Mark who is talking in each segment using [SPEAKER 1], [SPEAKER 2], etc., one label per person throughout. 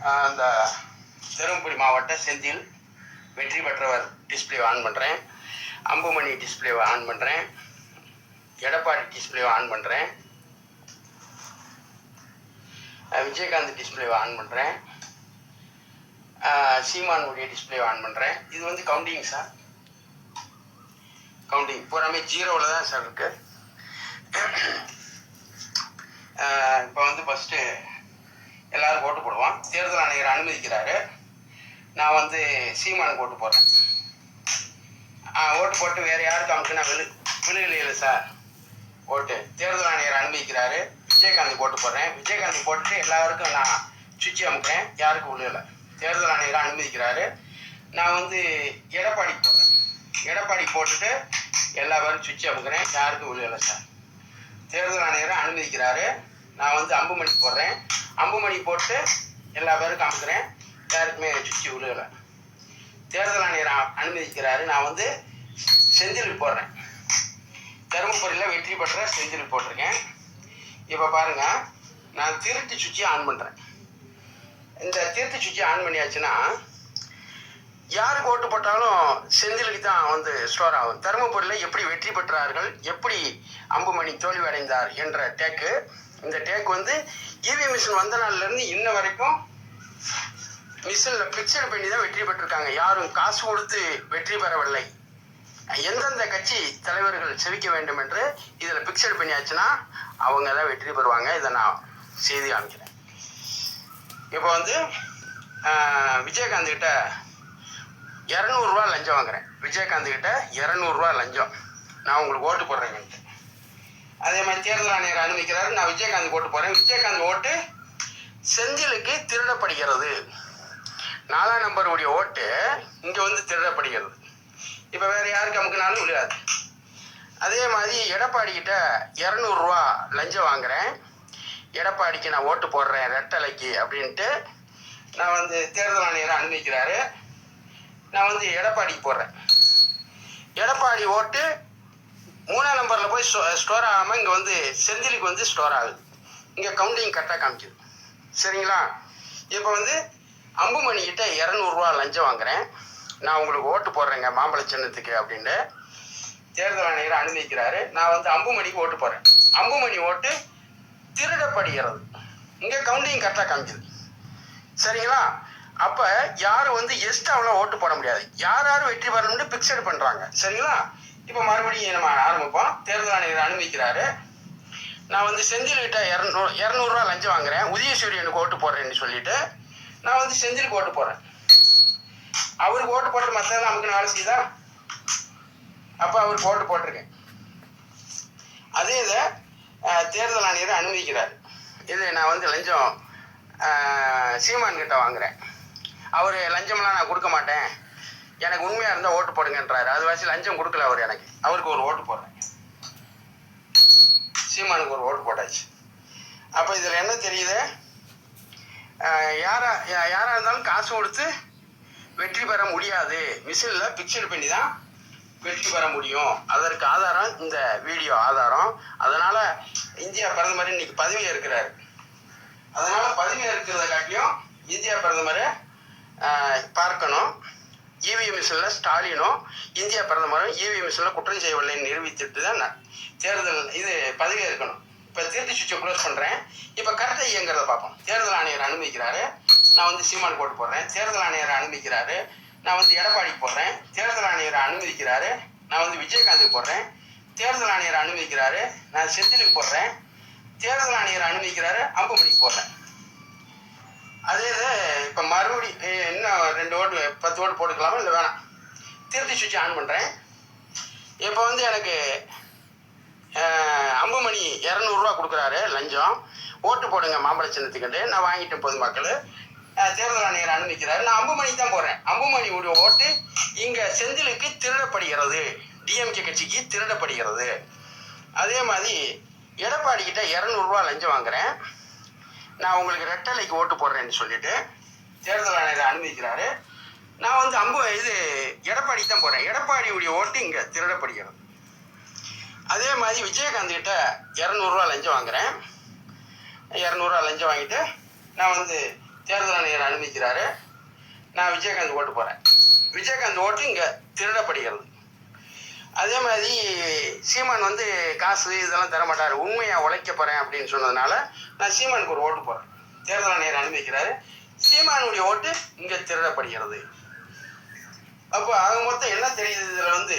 [SPEAKER 1] அந்த தருமபுரி மாவட்ட செந்தில் வெற்றி பெற்றவர் டிஸ்பிளேவை ஆன் பண்ணுறேன். அம்புமணி டிஸ்பிளேவை ஆன் பண்ணுறேன். எடப்பாடி டிஸ்பிளேவை ஆன் பண்ணுறேன். விஜயகாந்த் டிஸ்பிளேவை ஆன் பண்ணுறேன். சீமானுடைய டிஸ்பிளேவை ஆன் பண்ணுறேன். இது வந்து கவுண்டிங் சார், கவுண்டிங் பூராமே ஜீரோவில் தான் சார் இருக்குது. இப்போ வந்து ஃபஸ்ட்டு எல்லோரும் ஓட்டு போடுவோம். தேர்தல் ஆணையர் அனுமதிக்கிறாரு. நான் வந்து சீமானுக்கு ஓட்டு போடுறேன். ஓட்டு போட்டு வேறு யாருக்கு அமுக்கு நான் விழுகலையில சார் ஓட்டு. தேர்தல் ஆணையர் அனுமதிக்கிறாரு. விஜயகாந்த் ஓட்டு போடுறேன். விஜயகாந்த் போட்டுட்டு எல்லாருக்கும் நான் சுவிட்சு அமுக்கிறேன். யாருக்கும் விழுகலை. தேர்தல் ஆணையர் அனுமதிக்கிறாரு. நான் வந்து எடப்பாடி போடுறேன். எடப்பாடி போட்டுட்டு எல்லா பேரும் சுவிட்சு அமுக்கிறேன். யாருக்கும் விழுகலை சார். தேர்தல் ஆணையரை அனுமதிக்கிறாரு. நான் வந்து அம்புமணி போடுறேன். அம்புமணி போட்டு எல்லா பேருக்கும் அமுக்கிறேன். யாருக்குமே சுவிட்சு விழுகலை. தேர்தல் ஆணையர் அனுமதிக்கிறாரு. நான் வந்து செந்தில் போடுறேன். தருமபுரியில் வெற்றி பெற்ற செந்தில் போட்டிருக்கேன். இப்போ பாருங்கள், நான் திருட்டு சுவிட்சை ஆன் பண்ணுறேன். இந்த திருட்டு சுவிட்சை ஆன் பண்ணியாச்சுன்னா யாருக்கு ஓட்டு போட்டாலும் செந்திலுக்கு தான் வந்து ஸ்டோர் ஆகும். தருமபுரியில் எப்படி வெற்றி பெற்றார்கள், எப்படி அம்புமணி தோல்வி அடைந்தார் என்ற டேக்கு. இந்த டேக் வந்து இவிஎம் மிஷின் வந்த நாள்லேருந்து இன்ன வரைக்கும் மிஷினில் பிக்சர் பண்ணி தான் வெற்றி பெற்றிருக்காங்க. யாரும் காசு கொடுத்து வெற்றி பெறவில்லை. எந்தெந்த கட்சி தலைவர்கள் செவிக்க வேண்டும் என்று இதில் பிக்சர் பண்ணியாச்சுன்னா அவங்க தான் வெற்றி பெறுவாங்க. இதை நான் செய்தி காமிக்கிறேன். இப்போ வந்து விஜயகாந்த் கிட்ட 200 ரூபா லஞ்சம் வாங்குறேன். விஜயகாந்த் கிட்ட 200 ரூபா லஞ்சம். நான் உங்களுக்கு ஓட்டு போடுறேங்கன்ட்டு. அதே மாதிரி தேர்தல் ஆணையர் அனுமதிக்கிறாரு. நான் விஜயகாந்த் ஓட்டு போடுறேன். விஜயகாந்த் ஓட்டு செந்திலுக்கு திருடப்படுகிறது. 4ஆம் நம்பருடைய ஓட்டு இங்கே வந்து திருடப்படுகிறது. இப்போ வேறு யாருக்கு அமுக்குனாலும் விழுகாது. அதே மாதிரி எடப்பாடி கிட்ட 200 ரூபா லஞ்சம் வாங்குறேன். எடப்பாடிக்கு நான் ஓட்டு போடுறேன் ரெட்டலைக்கு அப்படின்ட்டு நான் வந்து தேர்தல் ஆணையரை அனுமதிக்கிறாரு. நான் வந்து எடப்பாடிக்கு போடுறேன். எடப்பாடி ஓட்டு 3ஆம் நம்பரில் போய் ஸ்டோர் ஆகாமல் இங்கே வந்து செந்திலுக்கு வந்து ஸ்டோர் ஆகுது. இங்கே கவுண்டிங் கரெக்டாக காமிக்குது. சரிங்களா? இப்போ வந்து அம்புமணி கிட்ட 200 ரூபா லஞ்சம் வாங்குறேன். நான் உங்களுக்கு ஓட்டு போடுறேங்க மாம்பழ சின்னத்துக்கு அப்படின்ட்டு தேர்தல் ஆணையரை அனுமதிக்கிறாரு. நான் வந்து அம்புமணிக்கு ஓட்டு போடுறேன். அம்புமணி ஓட்டு திருடப்படுகிறது. இங்கே கவுண்டிங் கரெக்டாக காமிக்குது. சரிங்களா? அப்போ யாரும் வந்து எக்ஸ்ட்ராவில் ஓட்டு போட முடியாது. யார் யார் வெற்றி பெறணும்னு பிக்சர் பண்ணுறாங்க. சரிங்களா? இப்போ மறுபடியும் நம்ம ஆரம்பிப்போம். தேர்தல் ஆணையர் அனுமதிக்கிறாரு. நான் வந்து செந்தில்கிட்ட 200 ரூபா லஞ்சம் வாங்குறேன். உதயசூரியனுக்கு ஓட்டு போடுறேன்னு சொல்லிட்டு நான் வந்து செந்திலுக்கு ஓட்டு போடுறேன். அவருக்கு ஓட்டு போட்டு மற்றதெல்லாம் நமக்கு நாலு செய்தா அப்போ அவருக்கு ஓட்டு போட்டிருக்கேன். அதே இதை தேர்தல் ஆணையரை அனுமதிக்கிறார். இது நான் வந்து லஞ்சம் சீமான் கிட்ட வாங்குறேன். அவர் லஞ்சம்லாம் நான் கொடுக்க மாட்டேன், எனக்கு உண்மையாக இருந்தால் ஓட்டு போடுங்கன்றாரு. அது வாசி லஞ்சம் கொடுக்கல அவர் எனக்கு. அவருக்கு ஒரு ஓட்டு போடுறேன். சீமானுக்கு ஒரு ஓட்டு போட்டாச்சு. அப்போ இதில் என்ன தெரியுது, யாராக இருந்தாலும் காசு கொடுத்து வெற்றி பெற முடியாது. மிஷினில் பிக்சர் பண்ணி தான் வெற்றி பெற முடியும். அதற்கு ஆதாரம் இந்த வீடியோ ஆதாரம். அதனால் இந்தியா பிரதமர் இன்னைக்கு பதவியாக இருக்கிறார். அதனால் பதவியாக இருக்கிறத காட்டியும் இந்தியா பிரதமரை பார்க்கணும். இவிஎம் மிஷினில் ஸ்டாலினும் இந்தியா பிரதமரும் இவிஎம் மிஷினில் குற்றம் செய்யவில்லைன்னு நிரூபித்துட்டு தான் தேர்தல் இது பதவியாக இருக்கணும். இப்போ திருத்தி சுவிட்சை க்ளோஸ் பண்ணுறேன். இப்போ கரெக்டாக இயங்கிறத பார்ப்போம். தேர்தல் ஆணையர் அனுமதிக்கிறாரு. நான் வந்து சீமானுக்கு ஓட்டு போடுறேன். தேர்தல் ஆணையரை அனுமதிக்கிறாரு. நான் வந்து எடப்பாடிக்கு போடுறேன். தேர்தல் ஆணையரை அனுமதிக்கிறாரு. நான் வந்து விஜயகாந்துக்கு போடுறேன். தேர்தல் ஆணையரை அனுமதிக்கிறாரு. நான் செந்திலுக்கு போடுறேன். தேர்தல் ஆணையரை அனுமதிக்கிறாரு. அம்புமணிக்கு போடுறேன். அதே இது இப்போ மறுபடி இன்னும் 2 ஓட்டு 10 ஓட்டு போட்டுக்கலாமா இல்லை வேணாம். திருத்தி சுவிட்சை ஆன் பண்ணுறேன். இப்போ வந்து எனக்கு அம்புமணி 200 ரூபா கொடுக்குறாரு லஞ்சம். ஓட்டு போடுங்க மாம்பழ சின்னத்துக்கிட்டு. நான் வாங்கிட்டேன் பொதுமக்கள். தேர்தல் ஆணையர் அனுமதிக்கிறாரு. நான் அம்புமணி தான் போடுறேன். அம்புமணியுடைய ஓட்டு இங்கே செந்திலுக்கு திருடப்படுகிறது. டிஎம்கே கட்சிக்கு திருடப்படுகிறது. அதே மாதிரி எடப்பாடி கிட்ட 200 ரூபா லஞ்சம் வாங்குறேன். நான் உங்களுக்கு ரெட்டலைக்கு ஓட்டு போடுறேன்னு சொல்லிட்டு தேர்தல் ஆணையரை அனுமதிக்கிறாரு. நான் வந்து எடப்பாடி தான் போடுறேன். எடப்பாடியுடைய ஓட்டு இங்கே திருடப்படுகிறது. அதே மாதிரி விஜயகாந்த் கிட்ட 200 ரூபா லஞ்சம் வாங்குறேன். 200 ரூபா லஞ்சம் வாங்கிட்டு நான் வந்து தேர்தல் ஆணையர் அனுமதிக்கிறாரு. நான் விஜயகாந்த் ஓட்டு போகிறேன். விஜயகாந்த் ஓட்டு இங்கே திருடப்படுகிறது. அதே மாதிரி சீமான் வந்து காசு இதெல்லாம் தரமாட்டார், உண்மையாக உழைக்க போகிறேன் அப்படின்னு சொன்னதுனால நான் சீமானுக்கு ஒரு ஓட்டு போகிறேன். தேர்தல் ஆணையர் அனுமதிக்கிறாரு. சீமானுடைய ஓட்டு இங்கே திருடப்படுகிறது. அப்போ ஆக மொத்தம் என்ன தெரியுது, இதில் வந்து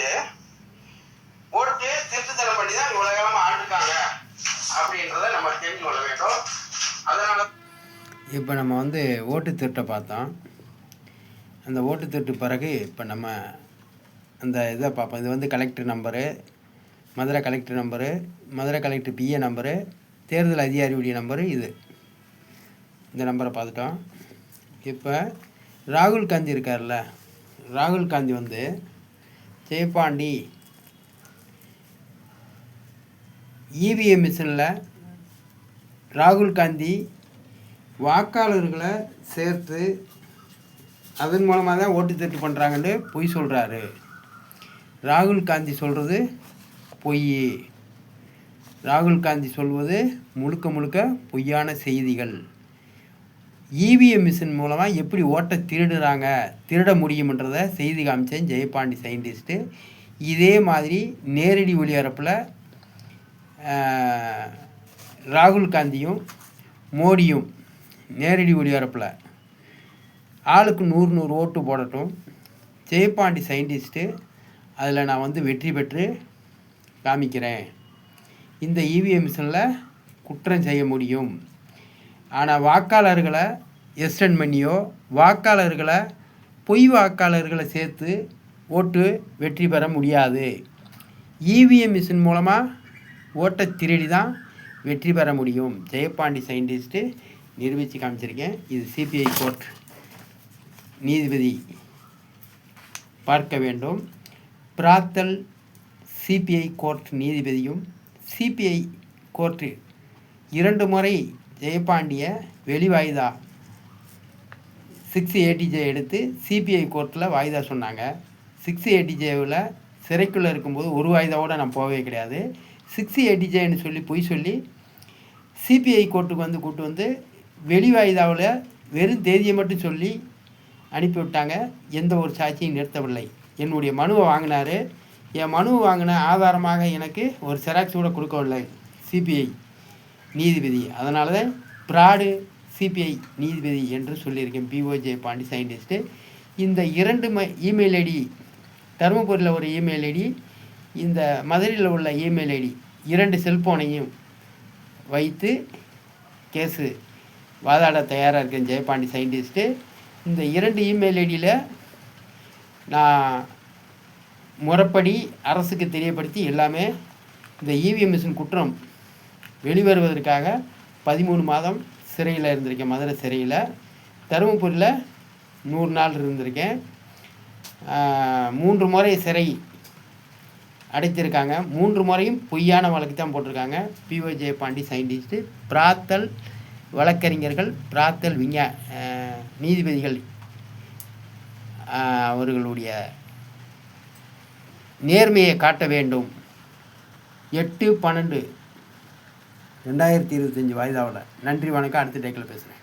[SPEAKER 1] ஓட்டு திருட்டுத்தனம் பண்ணி தான் இவ்வளோ காலமாக ஆண்டுருக்காங்க அப்படின்றத நம்ம தெரிஞ்சு கொள்ள வேண்டும். அதனால்
[SPEAKER 2] இப்போ நம்ம வந்து ஓட்டு திருட்டை பார்த்தோம். அந்த ஓட்டு திருட்டு பிறகு இப்போ நம்ம அந்த இதை பார்ப்போம். இது வந்து collector number, Madurai collector number, Madurai collector PA number, தேர்தல் அதிகாரியுடைய நம்பரு, இந்த நம்பரை பார்த்துட்டோம். இப்போ ராகுல் காந்தி இருக்கார்ல, ராகுல் காந்தி வந்து ஜெயபாண்டி இவிஎம் மிஷினில் ராகுல் காந்தி வாக்காளர்களை சேர்த்து அதன் மூலமாக தான் ஓட்டு திருட்டு பண்ணுறாங்கன்னு பொய் சொல்கிறாரு. ராகுல் காந்தி சொல்கிறது பொய். ராகுல் காந்தி சொல்வது முழுக்க முழுக்க பொய்யான செய்திகள். இவிஎம் மிஷின் மூலமாக எப்படி ஓட்டை திருட முடியும்ன்றதை செய்தி காமிச்சேன் ஜெயபாண்டி சயின்டிஸ்ட்டு. இதே மாதிரி நேரடி ஒளிபரப்பில் ராகுல் காந்தியும் மோடியும் நேரடி ஒளிபரப்பில் ஆளுக்கு 100 ஓட்டு போடட்டும். ஜெயபாண்டி சயின்டிஸ்ட்டு அதில் நான் வந்து வெற்றி பெற்று காமிக்கிறேன். இந்த இவிஎம் மிஷினில் குற்றம் செய்ய முடியும். ஆனால் வாக்காளர்களை எக்ஸ்டெண்ட் பண்ணியோ வாக்காளர்களை பொய் வாக்காளர்களை சேர்த்து ஓட்டு வெற்றி பெற முடியாது. இவிஎம் மிஷின் மூலமாக ஓட்டை திருடி தான் வெற்றி பெற முடியும். ஜெயபாண்டி சயின்டிஸ்ட்டு நிரூபித்து காமிச்சிருக்கேன். இது சிபிஐ கோர்ட் நீதிபதி பார்க்க வேண்டும். பிராத்தல் சிபிஐ கோர்ட் நீதிபதியும் சிபிஐ கோர்ட்டு 2 முறை ஜெயபாண்டிய வெளிவாய்தா 680J எடுத்து சிபிஐ கோர்ட்டில் வாய்தா சொன்னாங்க. 680Jவில் சிறைக்குள்ளே இருக்கும்போது ஒரு வாய்தாவோடு நான் போகவே கிடையாது. 680Jன்னு சொல்லி பொய் சொல்லி சிபிஐ கோர்ட்டுக்கு வந்து கூப்பிட்டு வந்து வெளிவாய்தாவில் வெறும் தேதியை மட்டும் சொல்லி அனுப்பிவிட்டாங்க. எந்த ஒரு சாட்சியும் நிறுத்தவில்லை. என்னுடைய மனுவை வாங்கினார். என் மனுவை வாங்கின ஆதாரமாக எனக்கு ஒரு செராக்ஸ் கூட கொடுக்கவில்லை சிபிஐ நீதிபதி. அதனால தான் பிராடு சிபிஐ நீதிபதி என்று சொல்லியிருக்கேன். பிஓஜே பாண்டி சயின்டிஸ்ட்டு. இந்த 2 இமெயில் ஐடி, தருமபுரியில் ஒரு இமெயில் ஐடி, இந்த மதுரையில் உள்ள இமெயில் ஐடி, 2 செல்ஃபோனையும் வைத்து கேஸு வாதாட தயாராக இருக்கேன் ஜெயபாண்டி சயின்டிஸ்ட்டு. இந்த 2 இமெயில் ஐடியில் நான் முறைப்படி அரசுக்கு தெரியப்படுத்தி எல்லாமே இந்த இவிஎம் மிஷின் குற்றம் வெளிவருவதற்காக 13 மாதம் சிறையில் இருந்திருக்கேன். மதுரை சிறையில். தருமபுரியில் 100 நாள் இருந்திருக்கேன். 3 முறை சிறை அடைத்திருக்காங்க. 3 முறையும் பொய்யான வழக்கு தான் போட்டிருக்காங்க. பிஓஜே பாண்டி சயின்டிஸ்ட்டு. பிராத்தல் வழக்கறிஞர்கள், பிராத்தல் நீதிபதிகள் அவர்களுடைய நேர்மையை காட்ட வேண்டும். 8/12/2025 வாய்தாவில். நன்றி, வணக்கம். அடுத்த டேக்கில் பேசுகிறேன்.